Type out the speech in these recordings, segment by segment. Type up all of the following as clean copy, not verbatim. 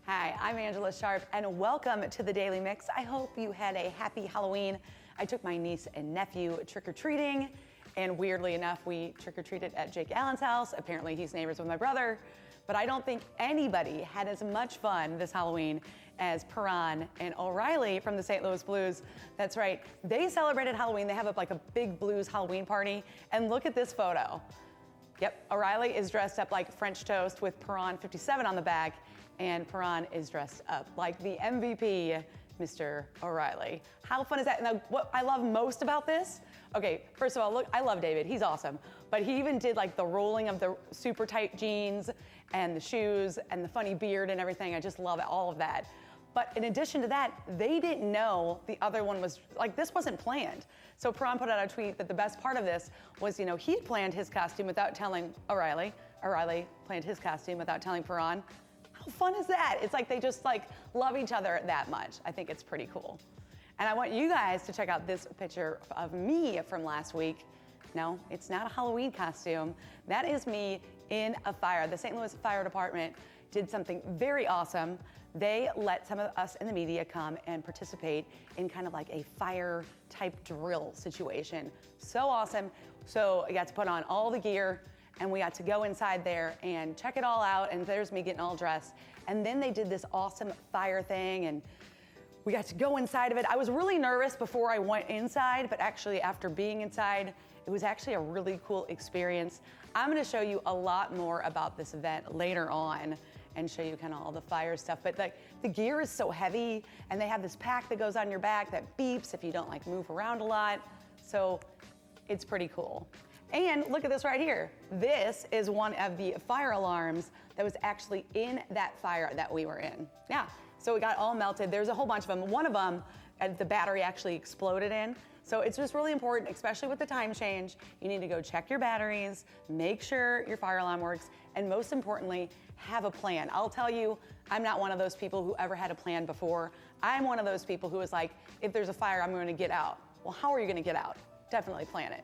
Hi, I'm Angela Sharp, and welcome to the Daily Mix. I hope you had a happy Halloween. I took my niece and nephew trick-or-treating, and weirdly enough, we trick-or-treated at Jake Allen's house. Apparently, he's neighbors with my brother, but I don't think anybody had as much fun this Halloween as Perron and O'Reilly from the St. Louis Blues. That's right, they celebrated Halloween. They have a big Blues Halloween party, and look at this photo. Yep, O'Reilly is dressed up like French toast with Perron 57 on the back, and Perron is dressed up like the MVP, Mr. O'Reilly. How fun is that? Now, what I love most about this, okay, first of all, look, I love David, he's awesome, but he even did like the rolling of the super tight jeans and the shoes and the funny beard and everything. I just love all of that. But in addition to that, they didn't know the other one was, this wasn't planned. So Perron put out a tweet that the best part of this was, he had planned his costume without telling O'Reilly. O'Reilly planned his costume without telling Perron. How fun is that? It's like they just love each other that much. I think it's pretty cool. And I want you guys to check out this picture of me from last week. No, it's not a Halloween costume. That is me in a fire. The St. Louis Fire Department did something very awesome. They let some of us in the media come and participate in kind of like a fire type drill situation. So awesome. So I got to put on all the gear and we got to go inside there and check it all out, and there's me getting all dressed. And then they did this awesome fire thing, and we got to go inside of it. I was really nervous before I went inside, but actually after being inside, it was actually a really cool experience. I'm gonna show you a lot more about this event later on and show you kind of all the fire stuff. But the gear is so heavy, and they have this pack that goes on your back that beeps if you don't move around a lot. So it's pretty cool. And look at this right here. This is one of the fire alarms that was actually in that fire that we were in. Yeah, so it got all melted. There's a whole bunch of them. One of them, the battery actually exploded in. So it's just really important, especially with the time change. You need to go check your batteries, make sure your fire alarm works, and most importantly, have a plan. I'll tell you, I'm not one of those people who ever had a plan before. I'm one of those people who is like, if there's a fire, I'm gonna get out. Well, how are you gonna get out? Definitely plan it.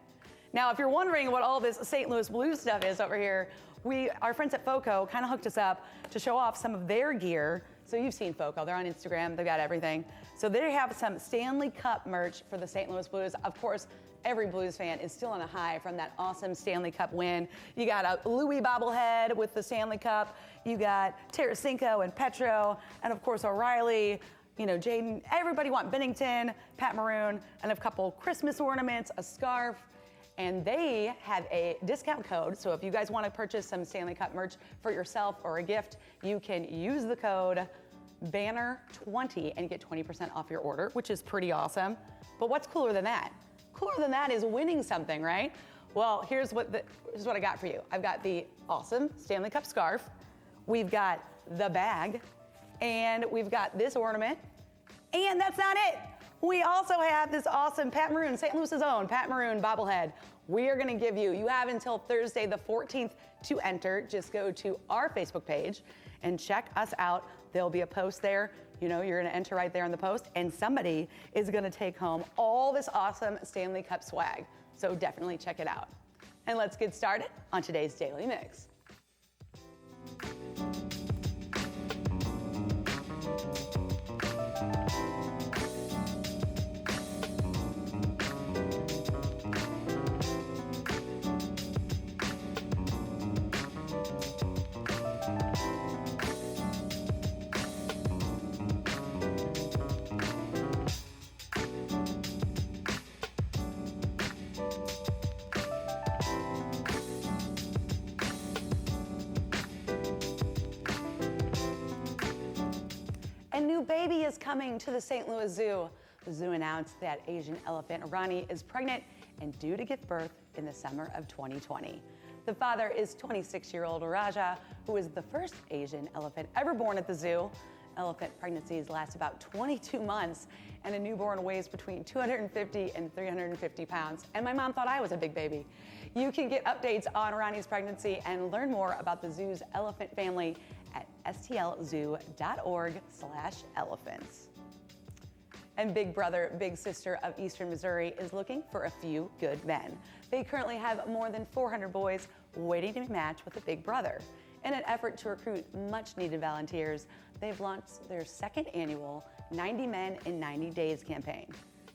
Now, if you're wondering what all this St. Louis Blues stuff is over here, our friends at FOCO kind of hooked us up to show off some of their gear. So you've seen FOCO, they're on Instagram, they've got everything. So they have some Stanley Cup merch for the St. Louis Blues. Of course, every Blues fan is still on a high from that awesome Stanley Cup win. You got a Louis bobblehead with the Stanley Cup. You got Tarasenko and Petro, and of course O'Reilly, Jaden, everybody want Bennington, Pat Maroon, and a couple Christmas ornaments, a scarf. And they have a discount code, so if you guys want to purchase some Stanley Cup merch for yourself or a gift, you can use the code BANNER20 and get 20% off your order, which is pretty awesome. But what's cooler than that? Cooler than that is winning something, right? Well, here's what I got for you. I've got the awesome Stanley Cup scarf, we've got the bag, and we've got this ornament, and that's not it. We also have this awesome Pat Maroon, St. Louis's own Pat Maroon bobblehead. We are gonna give you have until Thursday the 14th to enter. Just go to our Facebook page and check us out. There'll be a post there. You're gonna enter right there in the post, and somebody is gonna take home all this awesome Stanley Cup swag. So definitely check it out. And let's get started on today's Daily Mix. A new baby is coming to the St. Louis Zoo. The zoo announced that Asian elephant Rani is pregnant and due to give birth in the summer of 2020. The father is 26-year-old Raja, who is the first Asian elephant ever born at the zoo. Elephant pregnancies last about 22 months, and a newborn weighs between 250 and 350 pounds. And my mom thought I was a big baby. You can get updates on Rani's pregnancy and learn more about the zoo's elephant family at stlzoo.org/elephants. And big brother, big sister of Eastern Missouri is looking for a few good men. They currently have more than 400 boys waiting to be matched with a big brother. In an effort to recruit much-needed volunteers, they've launched their second annual 90 Men in 90 Days campaign.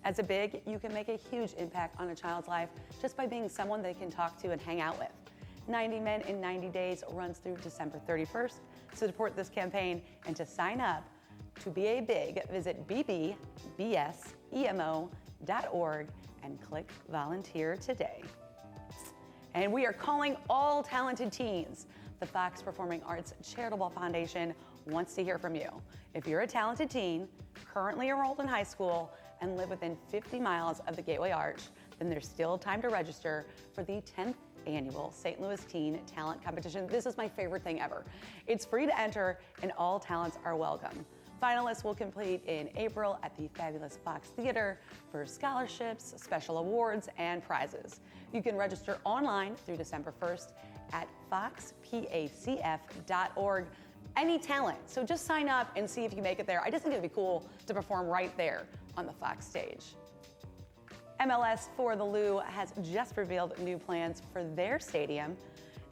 As a big, you can make a huge impact on a child's life just by being someone they can talk to and hang out with. 90 Men in 90 Days runs through December 31st. To support this campaign and to sign up to be a big, visit bbsemo.org and click volunteer today. And we are calling all talented teens. The Fox Performing Arts Charitable Foundation wants to hear from you. If you're a talented teen, currently enrolled in high school, and live within 50 miles of the Gateway Arch, then there's still time to register for the 10th annual St. Louis Teen Talent Competition. This is my favorite thing ever. It's free to enter and all talents are welcome. Finalists will compete in April at the fabulous Fox Theater for scholarships, special awards, and prizes. You can register online through December 1st at foxpacf.org. Any talent, so just sign up and see if you make it there. I just think it'd be cool to perform right there on the Fox stage. MLS for the Lou has just revealed new plans for their stadium.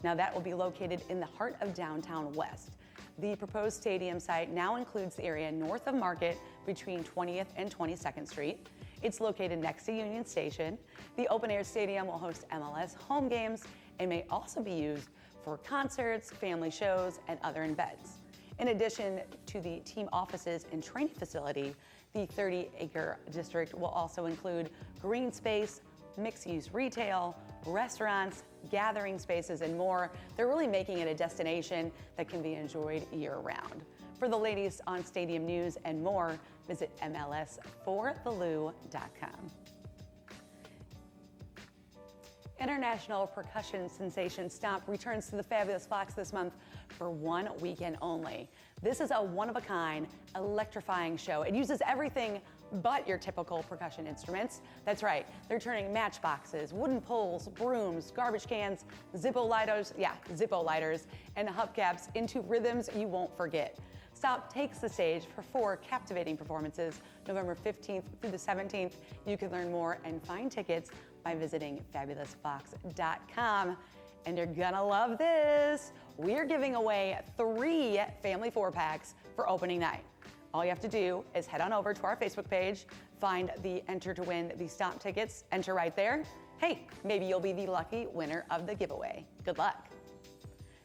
Now that will be located in the heart of downtown West. The proposed stadium site now includes the area north of Market between 20th and 22nd Street. It's located next to Union Station. The open-air stadium will host MLS home games and may also be used for concerts, family shows, and other events. In addition to the team offices and training facility, the 30-acre district will also include green space, mixed-use retail, restaurants, gathering spaces, and more. They're really making it a destination that can be enjoyed year-round. For the latest on stadium news and more, visit MLSforthelou.com. International percussion sensation Stomp returns to the fabulous Fox this month for one weekend only. This is a one-of-a-kind, electrifying show. It uses everything but your typical percussion instruments. That's right, they're turning matchboxes, wooden poles, brooms, garbage cans, Zippo lighters, and hubcaps into rhythms you won't forget. Stomp takes the stage for 4 captivating performances, November 15th through the 17th. You can learn more and find tickets by visiting fabulousfox.com. And you're gonna love this. We're giving away 3 family 4-packs for opening night. All you have to do is head on over to our Facebook page, find the enter to win the Stomp tickets, enter right there. Hey, maybe you'll be the lucky winner of the giveaway. Good luck.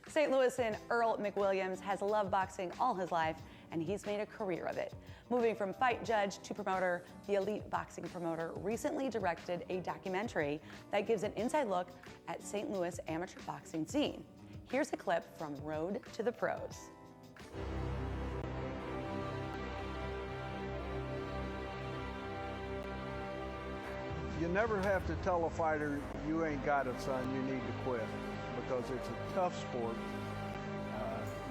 St. Louisan Earl McWilliams has loved boxing all his life, and he's made a career of it. Moving from fight judge to promoter, the elite boxing promoter recently directed a documentary that gives an inside look at St. Louis amateur boxing scene. Here's a clip from Road to the Pros. You never have to tell a fighter, you ain't got it, son, you need to quit, because it's a tough sport.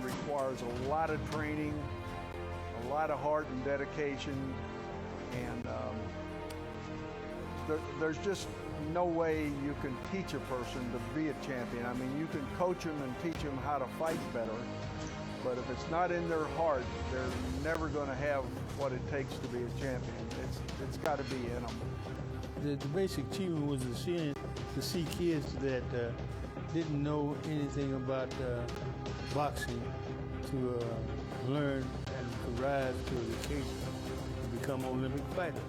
Requires a lot of training, a lot of heart and dedication, and there's just no way you can teach a person to be a champion. I mean, you can coach them and teach them how to fight better, but if it's not in their heart, they're never going to have what it takes to be a champion. It's got to be in them. The basic achievement was to see kids that didn't know anything about boxing to learn and to rise to the occasion to become Olympic fighters.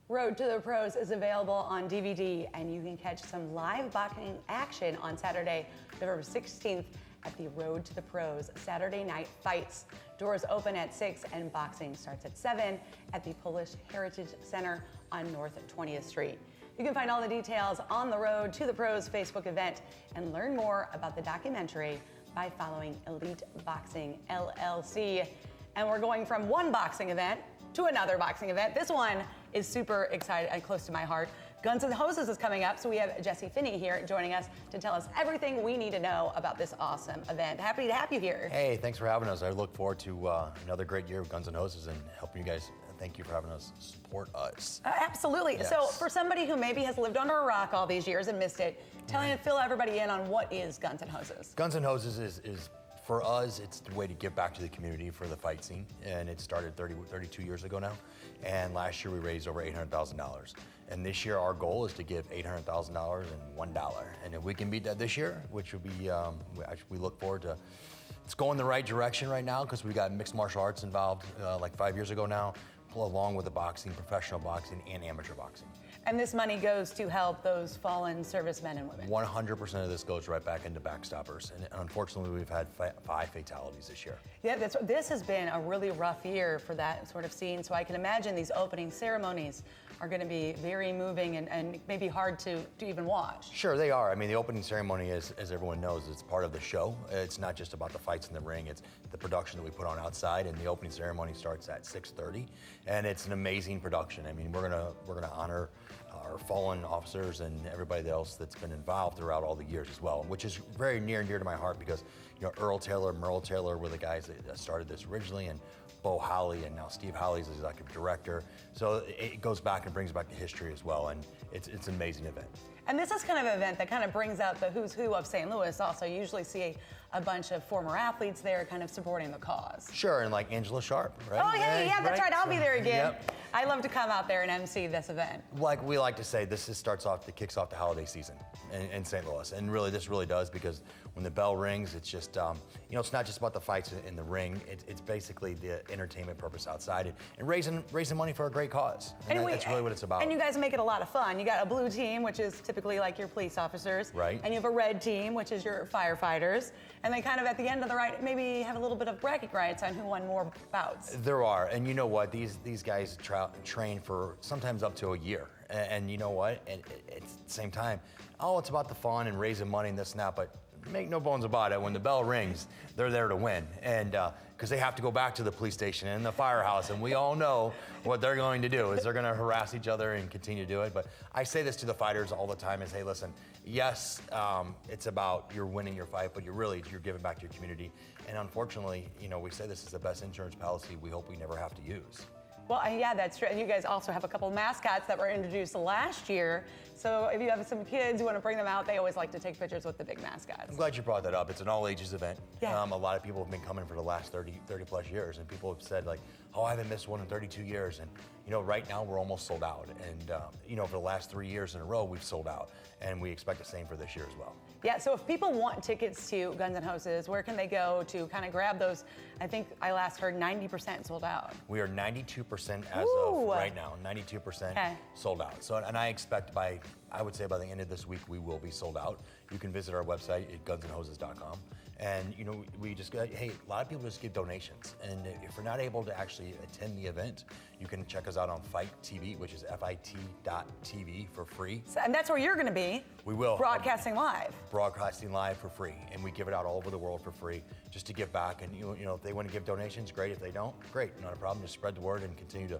Road to the Pros is available on DVD, and you can catch some live boxing action on Saturday, November 16th at the Road to the Pros Saturday Night Fights. Doors open at 6 and boxing starts at 7 at the Polish Heritage Center on North 20th Street. You can find all the details on the Road to the Pros Facebook event and learn more about the documentary by following Elite Boxing LLC. And we're going from one boxing event to another boxing event. This one is super excited and close to my heart. Guns N Hoses is coming up, so we have Jesse Finney here joining us to tell us everything we need to know about this awesome event. Happy to have you here. Hey, thanks for having us. I look forward to another great year of Guns N Hoses and helping you guys. Thank you for having us support us. Absolutely. Yes. So for somebody who maybe has lived under a rock all these years and missed it, fill everybody in on what is Guns N Hoses. Guns N Hoses is for us, it's the way to give back to the community for the fight scene. And it started 32 years ago now. And last year we raised over $800,000. And this year our goal is to give $800,000 and $1. And if we can beat that this year, which would be, we look forward to It's going the right direction right now because we got mixed martial arts involved like 5 years ago now, along with the boxing, professional boxing, and amateur boxing. And this money goes to help those fallen servicemen and women. 100% of this goes right back into Backstoppers. And unfortunately, we've had 5 fatalities this year. Yeah, this has been a really rough year for that sort of scene. So I can imagine these opening ceremonies are going to be very moving and maybe hard to even watch. Sure, they are. I mean, the opening ceremony, as everyone knows, it's part of the show. It's not just about the fights in the ring. It's the production that we put on outside, and the opening ceremony starts at 6:30, and it's an amazing production. I mean, we're gonna honor our fallen officers and everybody else that's been involved throughout all the years as well, which is very near and dear to my heart because, you know, Earl Taylor, Merle Taylor were the guys that started this originally, and Bo Holly, and now Steve Holly's the executive director. So it goes back and brings back the history as well, and it's an amazing event. And this is kind of an event that kind of brings out the who's who of St. Louis. Also, you usually see a bunch of former athletes there kind of supporting the cause. Sure, and like Angella Sharp, right? Oh, yeah, that's right. I'll be there again. Yep. I love to come out there and MC this event. Like we like to say, this kicks off the holiday season in St. Louis. And really, this really does, because when the bell rings, it's just, you know, it's not just about the fights in the ring. It's basically the entertainment purpose outside and raising money for a great cause. And that's really what it's about. And you guys make it a lot of fun. You got a blue team, which is typically like your police officers. Right. And you have a red team, which is your firefighters. And they kind of at the end of the ride, maybe have a little bit of bragging rights on who won more bouts. There are, and you know what? These guys train for sometimes up to a year. And you know what? And at the same time, it's about the fun and raising money and this and that, but make no bones about it, when the bell rings, they're there to win. And because they have to go back to the police station and the firehouse, and we all know what they're going to do is they're going to harass each other and continue to do it. But I say this to the fighters all the time is, hey, listen, yes, it's about you're winning your fight, but you're giving back to your community. And unfortunately, you know, we say this is the best insurance policy we hope we never have to use. Well, yeah, that's true. And you guys also have a couple of mascots that were introduced last year. So if you have some kids who want to bring them out, they always like to take pictures with the big mascots. I'm glad you brought that up. It's an all ages event. Yeah. A lot of people have been coming for the last 30 plus years, and people have said like, oh, I haven't missed one in 32 years. And you know, right now we're almost sold out. And you know, for the last 3 years in a row, we've sold out. And we expect the same for this year as well. Yeah, so if people want tickets to Guns N Hoses, where can they go to kind of grab those? I think I last heard 90% sold out. We are 92% as Ooh. of right now, 92% sold out. So, and I expect I would say by the end of this week, we will be sold out. You can visit our website at gunsandhoses.com. And you know, we just got, hey, a lot of people just give donations. And if we're not able to actually attend the event, you can check us out on Fight TV, which is FIT.TV for free. And that's where you're going to be. We will. Broadcasting live. Broadcasting live for free. And we give it out all over the world for free just to give back. And you know, if they want to give donations, great. If they don't, great. Not a problem. Just spread the word and continue to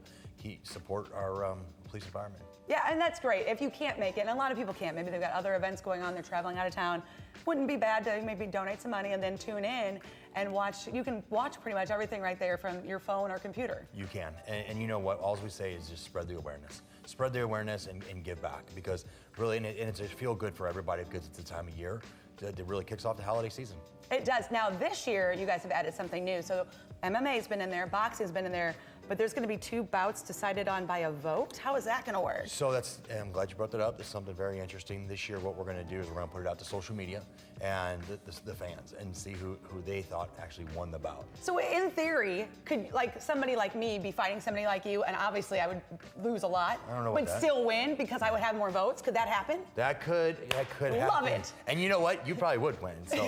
support our police environment. Yeah, and that's great. If you can't make it, and a lot of people can't, maybe they've got other events going on, they're traveling out of town, wouldn't be bad to maybe donate some money and then tune in and watch. You can watch pretty much everything right there from your phone or computer. You can. And you know what? All we say is just spread the awareness. Spread the awareness and give back, because really, and it's a feel good for everybody, because it's the time of year that really kicks off the holiday season. It does. Now, this year, you guys have added something new. So MMA's been in there, boxing's been in there, but there's going to be 2 bouts decided on by a vote. How is that going to work? So I'm glad you brought that up. There's something very interesting. This year, what we're going to do is we're going to put it out to social media and the fans and see who they thought actually won the bout. So in theory, could like somebody like me be fighting somebody like you, and obviously I would lose a lot, I don't know but still win because I would have more votes? Could that happen? That could happen. Love it. And you know what? You probably would win. So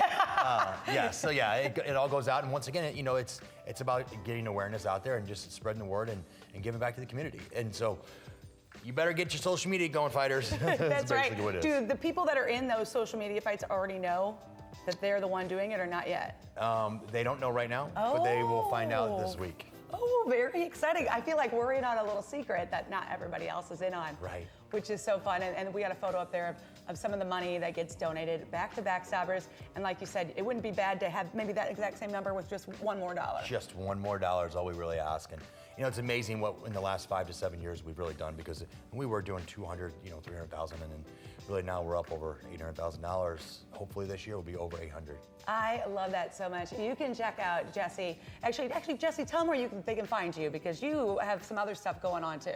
it all goes out. And once again, you know, it's about getting awareness out there and just spreading the word and giving back to the community. And so you better get your social media going, fighters. That's right. What it is. Do the people that are in those social media fights already know that they're the one doing it, or not yet? They don't know right now, but they will find out this week. Oh, very exciting. I feel like we're in on a little secret that not everybody else is in on. Right. Which is so fun. And we got a photo up there of some of the money that gets donated back to Backstoppers. And like you said, it wouldn't be bad to have maybe that exact same number with just $1 more. Just $1 more is all we really ask. And you know, it's amazing what in the last 5 to 7 years we've really done, because we were doing 200, 300,000, and then really now we're up over $800,000. Hopefully this year will be over 800. I love that so much. You can check out Jesse. Actually, Jesse, tell them where they can find you, because you have some other stuff going on too.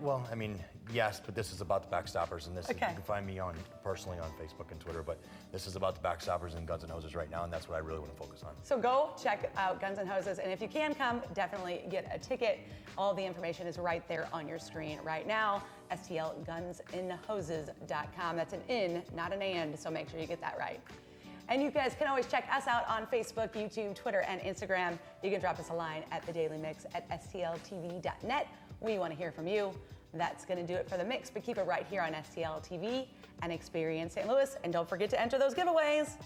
Well, I mean, yes, but this is about the Backstoppers, and this Okay. you can find me personally on Facebook and Twitter, but this is about the Backstoppers and Guns N Hoses right now, and that's what I really want to focus on. So go check out Guns N Hoses, and if you can come, definitely get a ticket. All the information is right there on your screen right now. STLGunsNHoses.com. That's an in, not an and, so make sure you get that right. And you guys can always check us out on Facebook, YouTube, Twitter, and Instagram. You can drop us a line at thedailymix@stltv.net. We want to hear from you. That's going to do it for the mix, but keep it right here on STL TV and Experience St. Louis. And don't forget to enter those giveaways.